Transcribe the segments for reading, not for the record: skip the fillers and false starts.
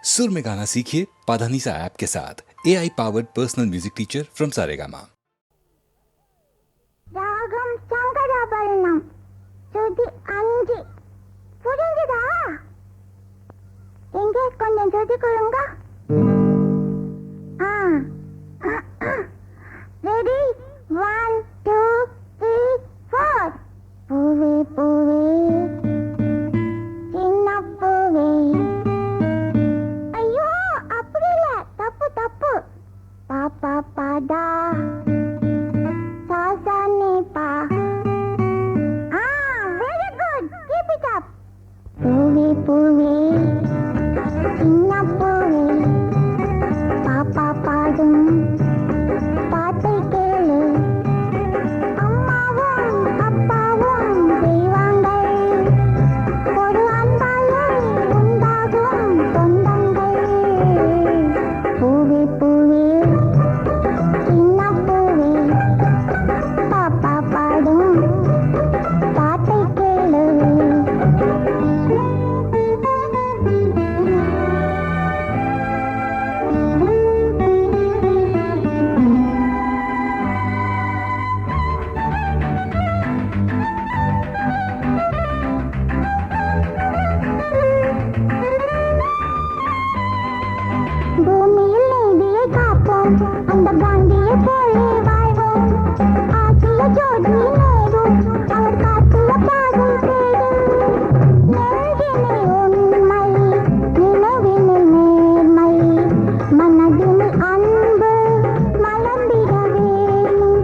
सुर में गाना सीखिए पाधानीसा ऐप के साथ AI powered personal music teacher from Saregama. ராகம் சங்கராபரணம் சுதி 5 புரிஞ்சுதா? எங்கே கொஞ்சம் சுதி கொடுங்க. ரெடி 1 2 3 4. பூவே பூவே சின்ன பூவே. ஐயோ அப்படி இல்ல, தப்பு தப்பு. பாப்பா பாடா பூவே பூவே சின்ன பூவே பாப்பா பாடும் பாட்டை கேளு. அம்மாவும் அப்பாவும் தெய்வங்கள், ஒரு அன்பாலே உண்டாகும் சொந்தங்கள். பூவே பூவே சின்ன பூவே பாப்பா பாடும் பாட்டை கேளு. பூமியில் நீதியை காப்போம், அந்த காந்தியை போலே வாழ்வோம். ஆசிய ஜோதி நேரும், அவர் காட்டிய பாதை தேடும். நெஞ்சினில் உண்மை, நினைவினில் நேர்மை, மனதினில் அன்பு மலர்ந்திட வேணும்.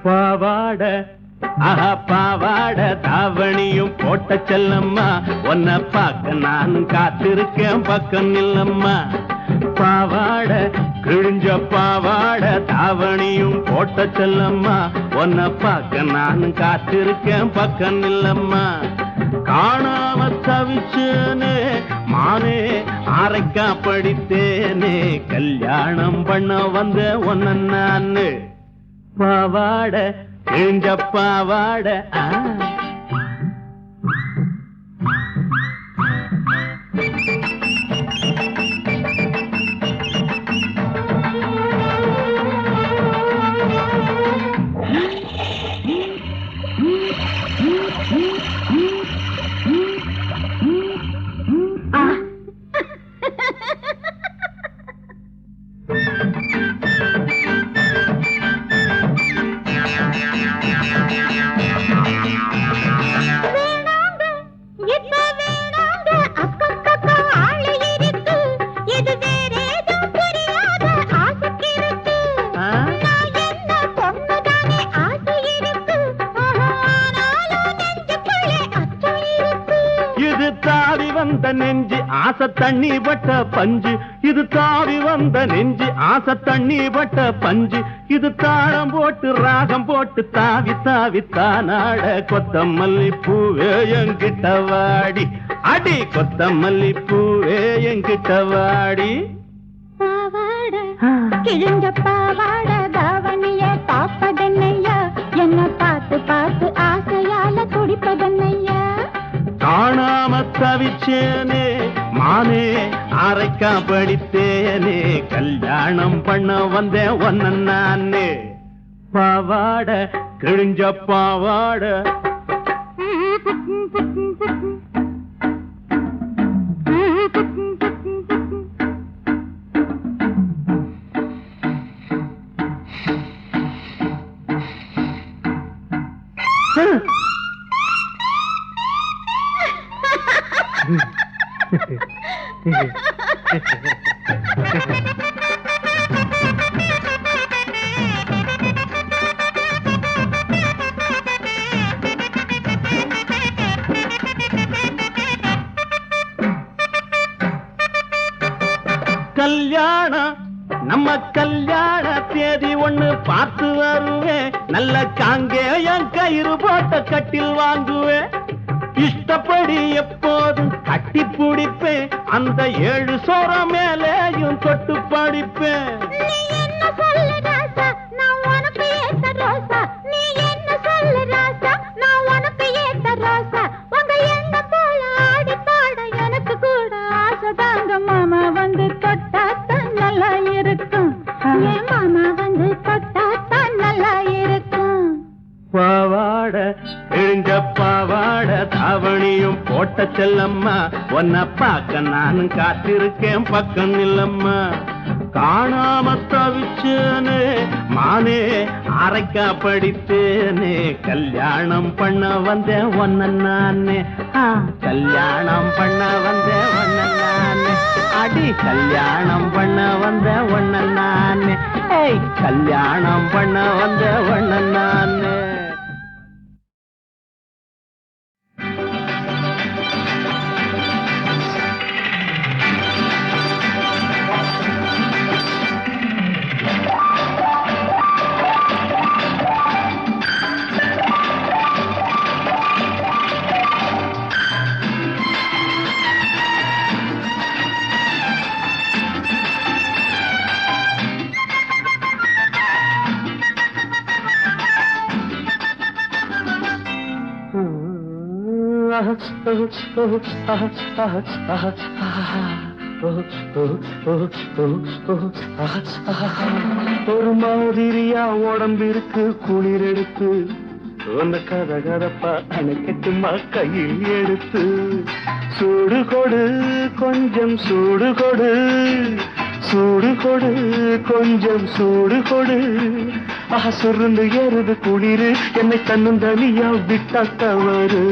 பாவாட ஆஹா பாவாட தாவணியும் போட்ட செல்லம்மா உன்னை பார்க்க நான் காத்திருக்கேன் பக்கம் நில்லம்மா பாவாட கிழிஞ்ச பாவாட தாவணியும் போட்ட செல்லம்மா உன்னை பார்க்க நான் காத்திருக்கேன் பக்கம் நில்லம்மா காணாம தவிச்சேனே மானே ஆரைக்கா படித்தேனே கல்யாணம் பண்ண வந்த ஒன்ன நானு பாவாட கிழிஞ்ச பாவாட நெஞ்சு ஆசை தண்ணி பட்ட பஞ்சு இது தாவி வந்த நெஞ்சு ஆசை தண்ணி பட்ட பஞ்சு இது தாளம் போட்டு ராகம் போட்டு தாவி தாவி தானாட கொத்தமல்லி பூவே என்கிட்ட வாடி அடி கொத்தமல்லி பூவே என்கிட்ட வாடி பாவாட கிழிஞ்ச பாவாட தாவணிய பாப்பதன்னையா என்ன பார்த்து பார்த்து ஆசையால துடிப்பதன்னையா காணாம தவிச்சேனே மானே அரைக்கா படித்தேனே கல்யாணம் பண்ண வந்தேன் ஒன்ன நானே பாவாட கிழிஞ்ச பாவாட கல்யாணம் நம்ம கல்யாண தேதி ஒண்ணு பார்த்து வருவேன் நல்ல காங்கேயம் கயிறு போட்ட கட்டில் வாங்குவேன் இஷ்டப்படி எப்போதும் கட்டி பிடிப்பேன் அந்த 7 சோர மேலேயும் தொட்டு படிப்பேன் மாமா வந்து தொட்டாத்தான் நல்லா இருக்கும் மாமா வந்து தொட்டாத்தான் நல்லா இருக்கும் பாவாட கிழிஞ்ச பாவாட தாவணியும் போட்ட செல்லம்மா உன்னை பார்க்க நானும் காத்திருக்கேன் பக்கம் இல்லம்மா. காணாம தவிச்சேனே மானே அரைக்கா படித்தேனே கல்யாணம் பண்ண வந்தேன் ஒன்ன நானே. கல்யாணம் பண்ண வந்தேன் ஒன்ன நானே. அடி கல்யாணம் பண்ண வந்த ஒன்ன நானே. கல்யாணம் பண்ண வந்த ஒன்ன நானே. ஒரு மாதிரியா உடம்பிற்கு குளிர் எடுத்து உன்ன கத கதப்பா அணைக்கட்டுமா கையில் எடுத்து சூடு கொடு கொஞ்சம் சூடு கொடு சூடு கொடு கொஞ்சம் சூடு கொடு. சுருந்து ஏறுது குளிரு என்னை தன்னும் தனியா விட்டா தவறு.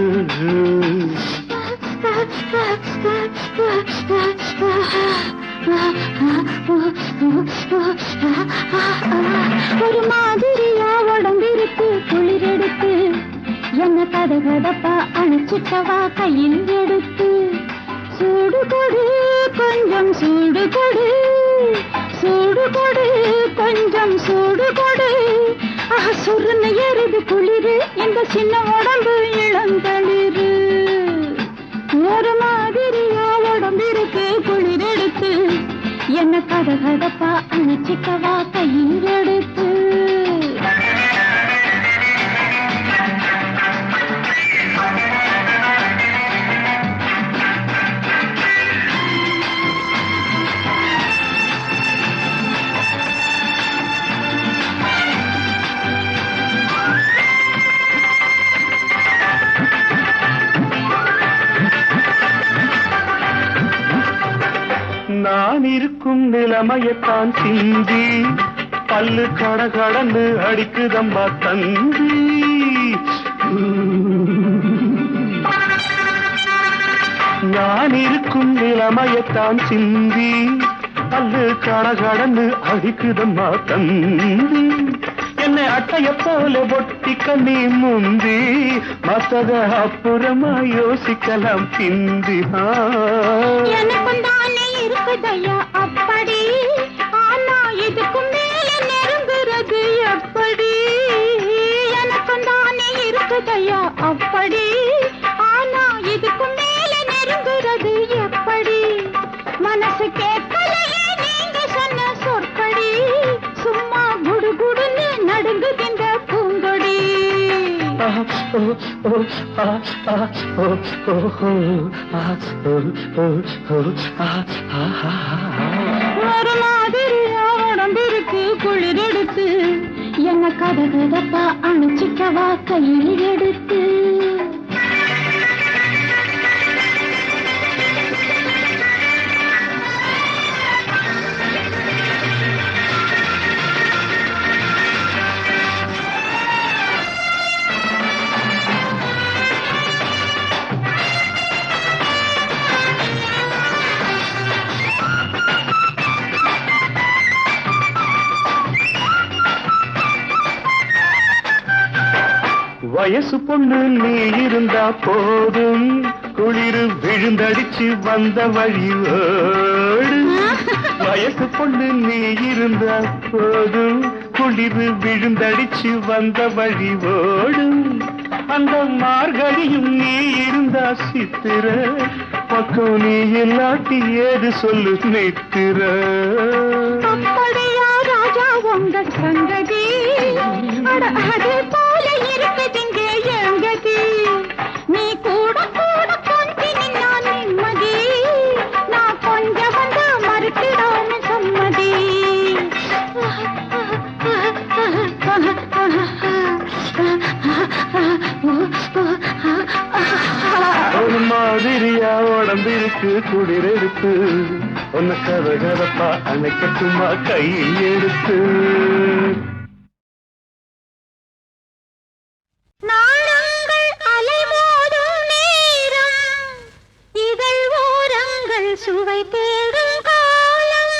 ஒரு மாதிரியா உடம்பிருக்கு குளிர் எடுத்து என்ன கத கதப்பா அணைச்சிட்டவா கையில் எடுத்து சூடு கொடு கொஞ்சம் சூடு கொடு சூடு கொடு கொஞ்சம் சூடு கொடு. சுருன்னு ஏறுது குளிரு இந்த சின்ன உடம்பு இளந்தளிரு. ஒரு மாதிரியா உடம்பிருக்கு குளிர் எடுத்து என்ன கத கதப்பா அணைச்சிக்கவா கையில் எடுத்து. நான் இருக்கும் நிலைமையத்தான் சிந்தி பல்லு கடகடன்னு அடிக்குதம்மா தந்தி. நான் இருக்கும் நிலைமையத்தான் சிந்தி பல்லு கடகடன்னு அடிக்குதம்மா தந்தி. என்னை அட்டைய போல பொட்டிக்க நீ முந்தி மசத அப்புறமா யோசிக்கலாம் பிந்தி. இருக்குதையா அப்படி ஆனா இதுக்கும் மேல நெருங்குறது எப்படி. எனக்கும் தானே இருக்குதையா அப்படி ஆனா இதுக்கும் மேல நெருங்குறது எப்படி. மனசு கேட்கலையே நீங்க சொன்ன சொற்படி சும்மா குடுகுடுன்னு நடுங்குகின்ற பூங்கொடி. ஒரு மாதிரியா உடம்பிருக்கு குளிர் எடுத்து என்ன கத கதப்பா அணைச்சிக்கவா கையில் எடுத்து. வயசு பொண்ணு நீ இருந்தா போதும் குளிர் விழுந்தடிச்சு வந்த வழியோடு. வயசு பொண்ணு நீ இருந்தா போதும் குளிர் விழுந்தடிச்சு வந்த வழியோடு. அந்த மார்கழியும் நீ இருந்தா சித்திர பக்கம் நீ இல்லாட்டி ஏது சொல்லு நித்திர. அப்படியா ராஜா உங்க சங்கதி அது போல இருக்குதுங்க எங்கதி. நீ கூட கூட கொஞ்சம் நான் நிம்மதி நான் கொஞ்சம் வந்து மறுக்கிடாம சம்மதி. ஒரு மாதிரி குளிரெடுத்து உன்னை கதகதப்பா அணைக்கட்டுமா கையில் எடுத்து. சுவை தேடும் காலம்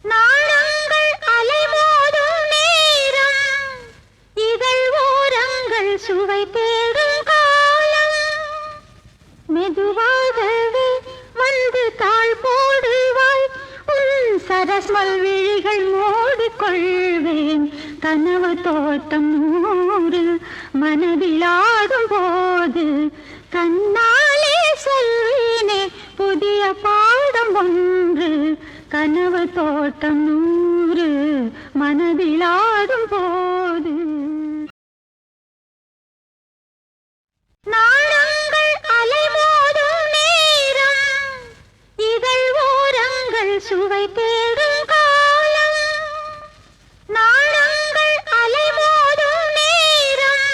நாணங்கள் அலைமோதும் நேரம் இதழ் ஓரங்கள் சுவை தேடும் காலம் மெதுவாகவே வந்து தாழ் போடுவாய் உன் சரஸ்மல் விழிகள் மூடிக்கொள்வேன் கனவு தோட்டம் நூறு மனதில் ஆடும் போது கண்ணாலே சொல்வேனே புதிய பாடம் ஒன்று கனவு தோட்டம் நூறு மனதில் ஆடும் போது நாணங்கள் அலைமோதும் நேரம் இதழ் ஓரங்கள் சுவை தேடும் காலம் நாணங்கள் அலைமோதும் நேரம்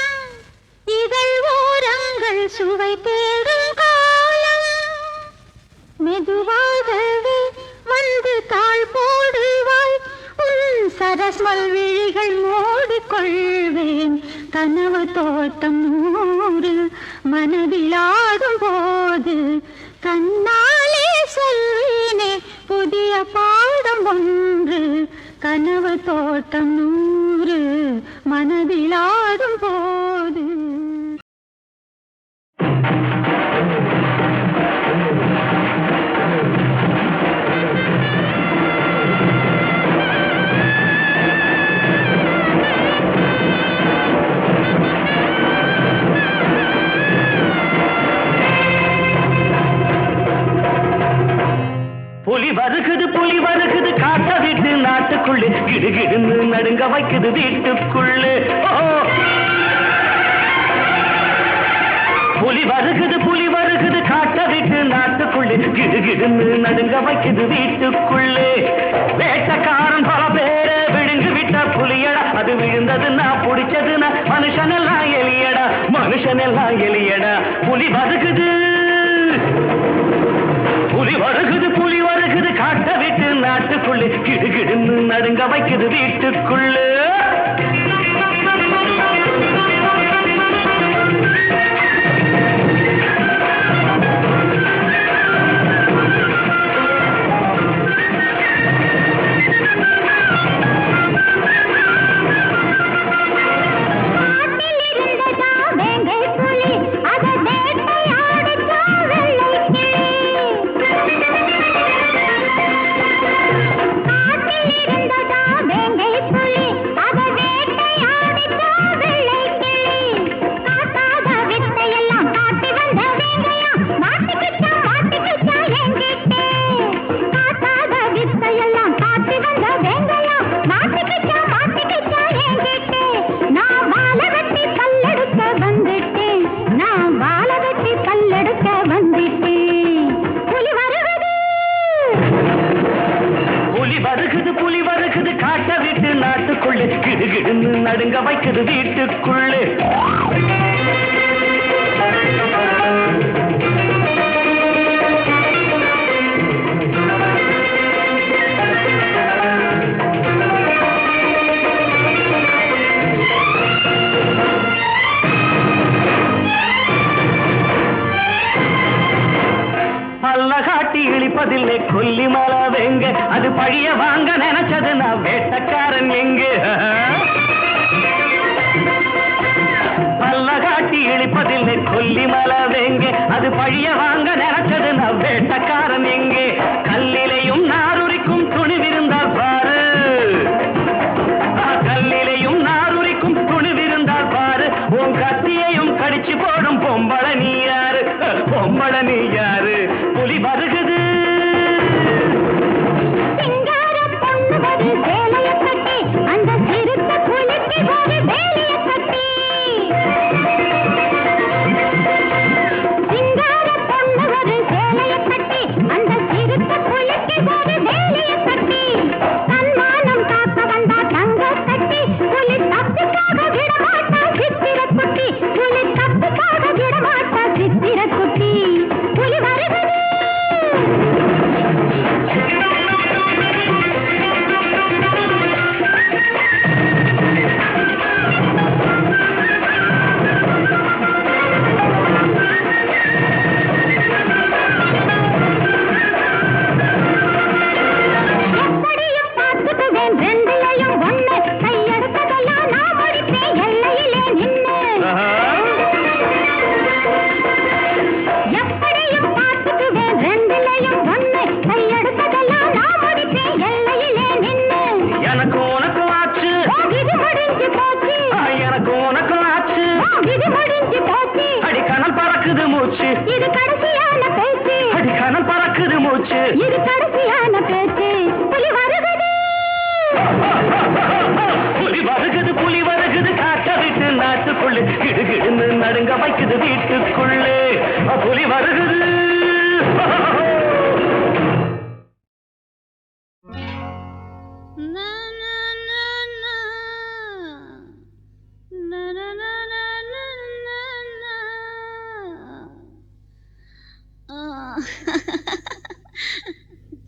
இதழ் ஓரங்கள் சுவை தேடும் காலம் மெதுவாகவே வந்து தாழ் போடுவாய் உன் சரஸ்மல் விழிகள் மூடிக்கொள்வேன் கனவு தோட்டம் நூறு மனதில் ஆடும் போது கண்ணாலே சொல்வேனே புதிய பாடம் ஒன்று கனவு தோட்டம் நூறு மனதில் ஆடும் போது. புலி வருகுது காட்ட விட்டு நாட்டுக்குள்ளே கிடுகிடுன்னு நடுங்க வைக்குது வீட்டுக்குள்ளே. புலி வருகுது காட்ட விட்டு நாட்டுக்குள்ளே கிடுகிடுன்னு நடுங்க வைக்குது வீட்டுக்குள்ளே. வேட்டக்காரன் பல பேரை விழுங்கு விட்ட புலியடா அது விழுந்ததுன்னா பிடிச்சதுன்னா மனுஷனெல்லாம் எலியடா புலி வருகுது காட்ட விட்டு நாட்டுக்குள்ளே கிடுகிடுன்னு நடுங்க வைக்குது வீட்டுக்குள்ளே. புலி வருகுது காட்ட விட்டு நாட்டுக்குள்ளே கிடுகிடுன்னு நடுங்க வைக்குது வீட்டுக்குள்ளே. காட்டி இழிப்பதில்லை கொல்லிமல வெங்க அது பழிய வாங்க நினைச்சது நான் வேட்டக்காரன் எங்க. பல்ல காட்டி இழிப்பதில்லை கொல்லிமல வெங்க அது பழிய வாங்க நினைச்சது நான் வேட்டக்காரன் எங்கே. கல்லிலையும் நாருரிக்கும் துணிவிருந்தால் பாரு கல்லிலையும் நாருரிக்கும் துணிவிருந்தால் பாரு உன் கத்தியையும் கடிச்சு போடும் பொம்பள நீ யாரு புலி வருகுது. அந்த சிறுத்த புலிக்கு ஒரு வேலைய கட்டி சிங்கார பொண்ணு ஒரு சேலைய கட்டி விஷயம் ஒண்ணு கையெடுத்ததெல்லாம் நான் முடிப்பேன் எல்லையிலே நின்னு எனக்கு உனக்கு ஆச்சு இது முடிஞ்சு போச்சு எனக்கு உனக்கு ஆச்சு இது முடிஞ்சு போச்சு அடி கணல் பறக்குது மூச்சு இது கடைசியான பேச்சு அடி கணல் பறக்குது மூச்சு இது கடைசியான பேச்சு புலி வருகுது புலி வருகுது காட்ட விட்டு நாட்டுக்குள்ளே கிடுகிடுன்னு நடுங்க வைக்குது வீட்டுக்குள்ளே புலி வருகுது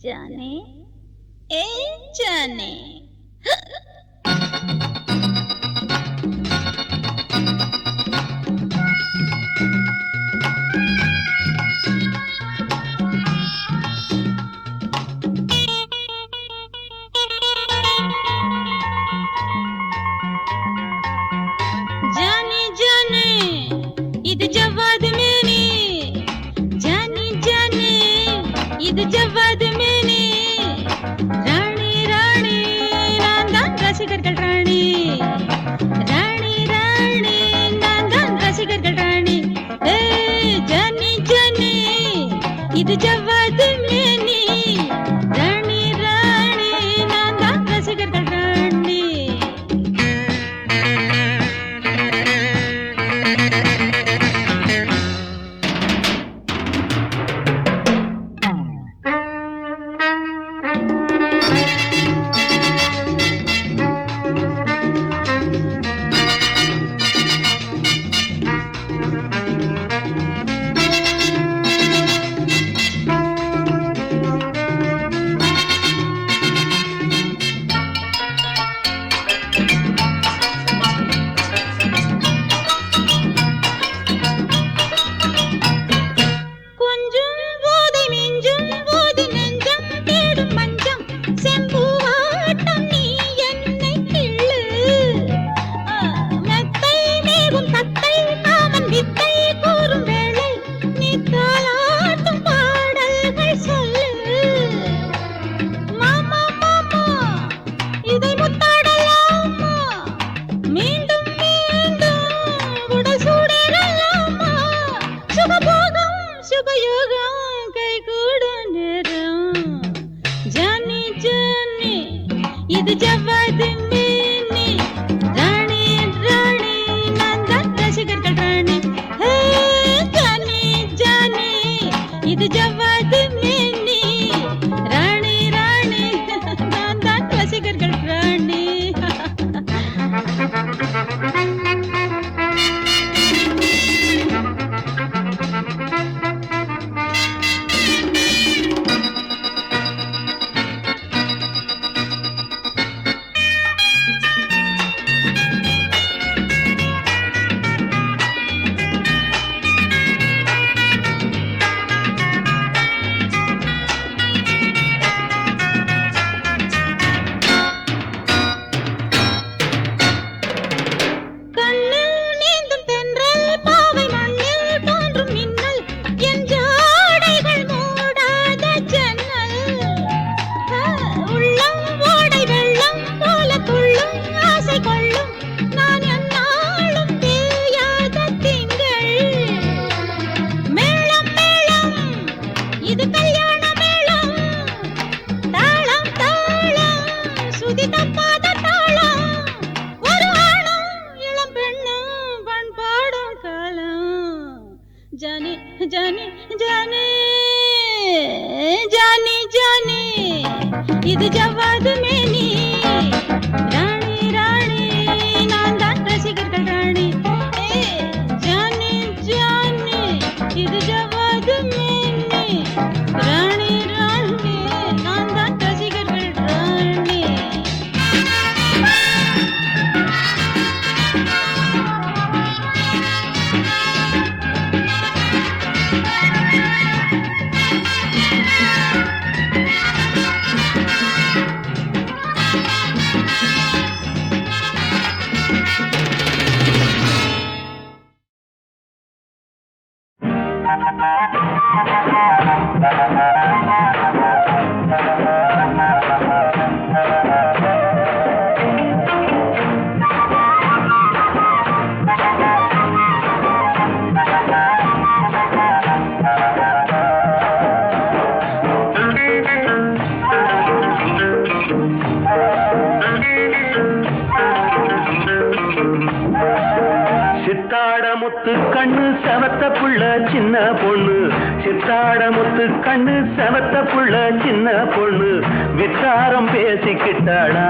जाने ए जाने जाने जाने இது ஜவ்வாது மேனி जाने जाने இது ஜவ்வாது மேனி ராணி ராணி நான் தான் ரசிகர்கள் ராணி ராணி ராணி நான் தான் ரசிகர்கள் ராணி जाने जाने இது ஜவ்வாது மேனி ராணி ராணி நான் தான் ரசிகர்கள் ராணி இது ஜவ்வாது மேனி ராணி ராணி நான் தான் ரசிகர்கள் ராணி ஜானி ஜானி இது ஜவ்வாது மேனி ராணி ராணி நான் தான் ரசிகர்கள் ராணி जाने जाने जाने जाने जाने இது ஜவ்வாது மேனி ராணி ராணி நான் தான் ரசிகர்கள் ராணி जाने जाने இது ஜவ்வாது மேனி ராணி ராணி நான் தான் ரசிகர்கள் ராணி முத்து கண்ணு செவத்த புள்ள சின்ன பொண்ணு சித்தாட முத்து கண்ணு செவத்த புள்ள சின்ன பொண்ணு வித்தாரம் பேசிக்கிட்டாளா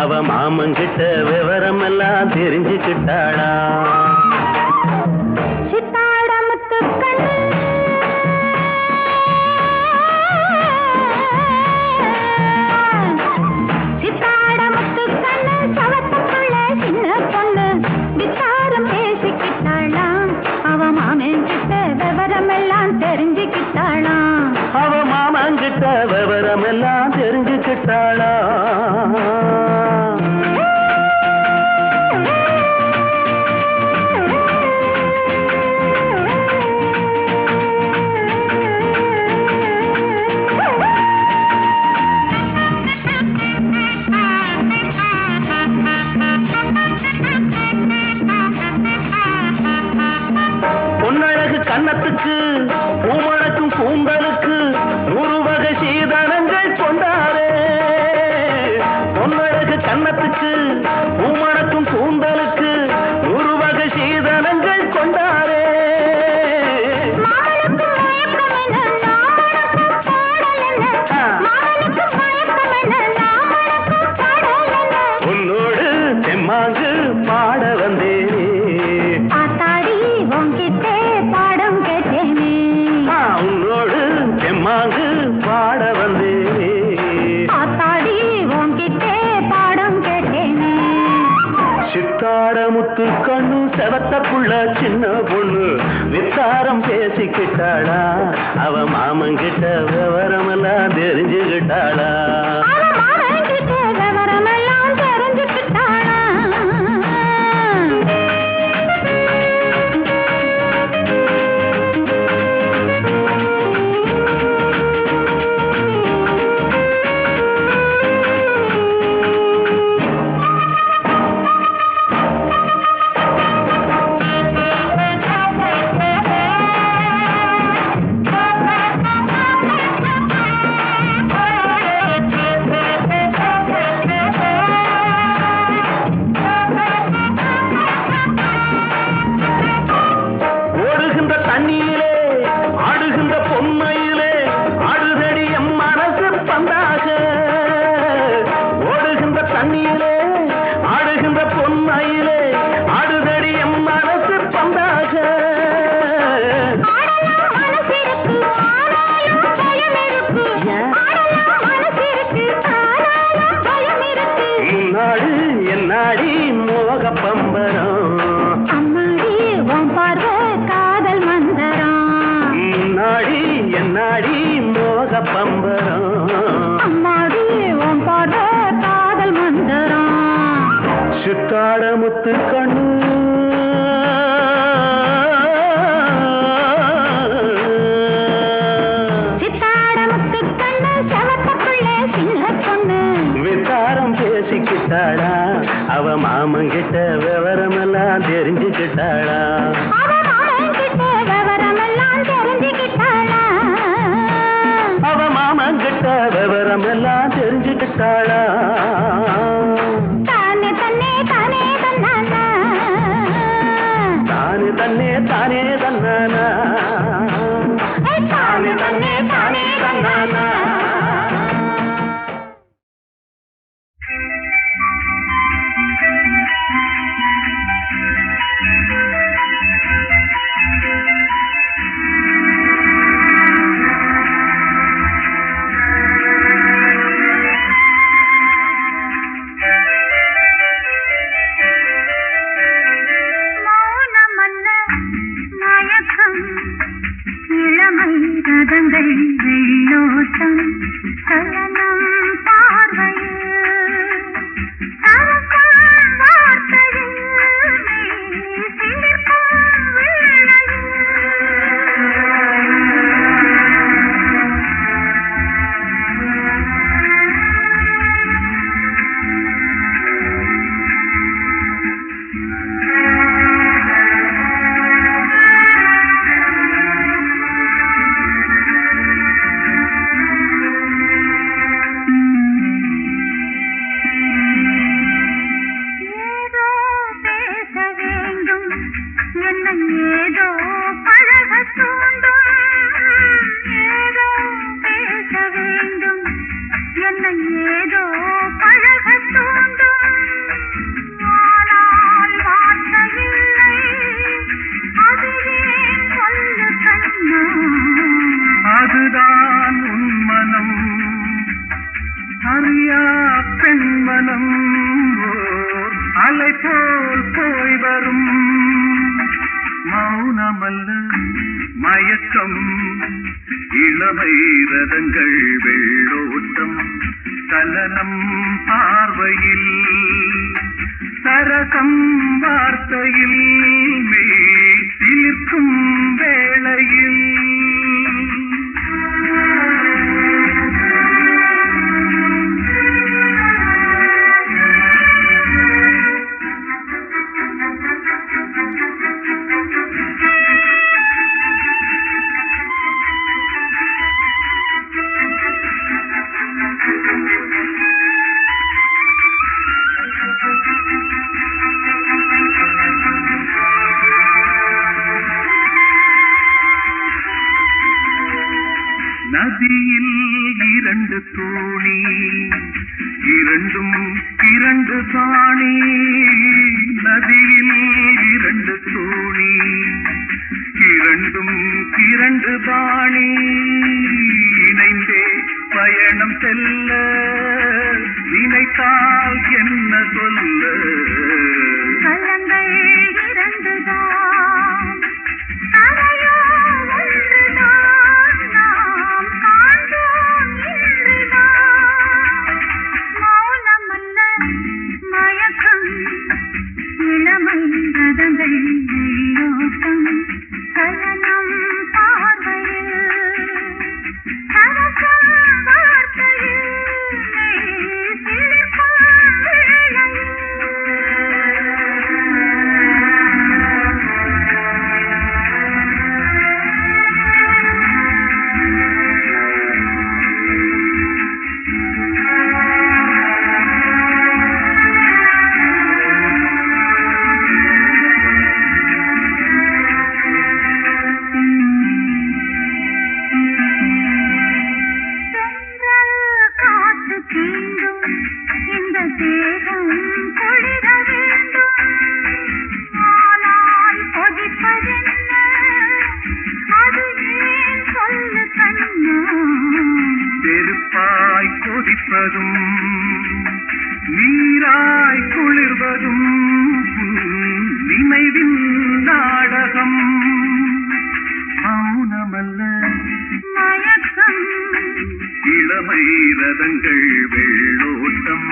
அவ மாமங்கிட்ட விவரம் எல்லாம் தெரிஞ்சுக்கிட்டாளா அவ மாமங்கிட்ட விவரம் எல்லாம் தெரிஞ்சுக்கிட்டாளா பொன்னழகு கன்னத்துக்கு பூமணக்கும் கூந்தலுக்கு ஒரு வகை சீதனங்கள் கொண்டாரே பொன்னழகு கன்னத்துக்கு பூமணக்கும் கூந்தலுக்கு ஒரு வகை சீதனங்கள் கொண்டாரே உன்னோடு தெம்மாங்கு பாட வந்தேனே உன்னோடு தெம்மாங்கு பாட வந்தேனே சித்தாட முத்து கண்ணு செவத்த புள்ள சின்ன பொண்ணு வித்தாரம் பேசிக்கிட்டாளா அவ மாமங்கிட்ட விவரம் எல்லாம் தெரிஞ்சுக்கிட்டாளா என்னாடி மோக பம்பரம் அம்மாடி உன் பார்வை காதல் மந்தரம் முன்னாடி என்னாடி மோக பம்பரம் அம்மாடி உன் பார்வை காதல் மந்தரம் சித்தாட முத்து கண்ணு பேசிக்கிட்டாளா அவ மாமங்கிட்ட விவரம் எல்லாம் தெரிஞ்சுக்கிட்டாளா அவ மாமங்கிட்ட விவரம் எல்லாம் தெரிஞ்சுக்கிட்டாளா தானே தன்னே தானே தன்னானா தானே தன்னே தானே தன்னானா தானே தன்னே தானே தன்னானா இளமை ரதங்கள் வெள்ளோட்டம் சலனம் பார்வையில் அரசான் வார்த்தையில் சிலிர்க்கும் வேளையில் மயக்கம் இளமை ரதங்கள் வெள்ளோட்டம் சலனம் பார்வையில் சரசம் வார்த்தையில் மெய் சிலிர்க்கும் வேளையில் நதியில் இரண்டு தோணி இரண்டும் இரண்டு தாணி நதியில் இரண்டு தோணி இரண்டும் இரண்டு பாணி இணைந்தே பயணம் செல்ல நினைத்தால் என்ன சொல்ல கலங்கள் இரண்டுதான் கரையோ ஒன்றுதான் நாம் காண்போம் இன்றுதான் மௌனமல்ல மயக்கம் இளமை ரதங்கள் வெள்ளோட்டம் சலனம் பார்வையில் சரசம் வார்த்தையில் மெய் சிலிர்க்கும் வேளையில் காற்று தீண்டும் இந்த தேகம் குளிர வேண்டும் ஆனால் கொதிப்பதென்ன அது ஏன் சொல்லு கண்ணா நெருப்பாய் கொதிப்பதும் நீராய் குளிர்வதும் நினைவின் நாடகம் மௌனமல்ல மயக்கம் இளமை ரதங்கள் வெள்ளோட்டம்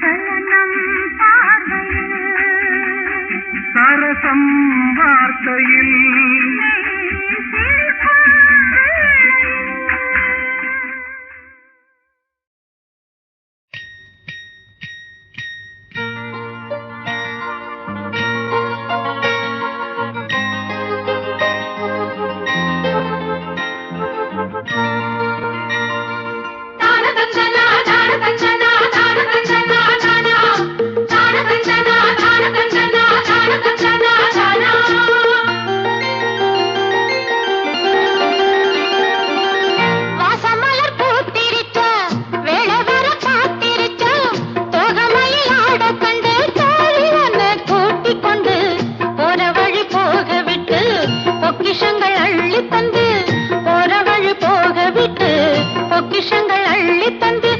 சலனம் பார்வையில் சரசம் வார்த்தையில் மெய் சிலிர்க்கும் வேளையில் வாசமலர் பூத்திருச்ச வேளை வர காத்திருச்ச தோகமயில் ஆட கண்டு தாவி வந்து கூட்டிக் கொண்டு போற வழி போக விட்டு பொக்கிஷங்கள் அள்ளி தந்து போற வழி போக விட்டு பொக்கிஷங்கள் அள்ளி தந்து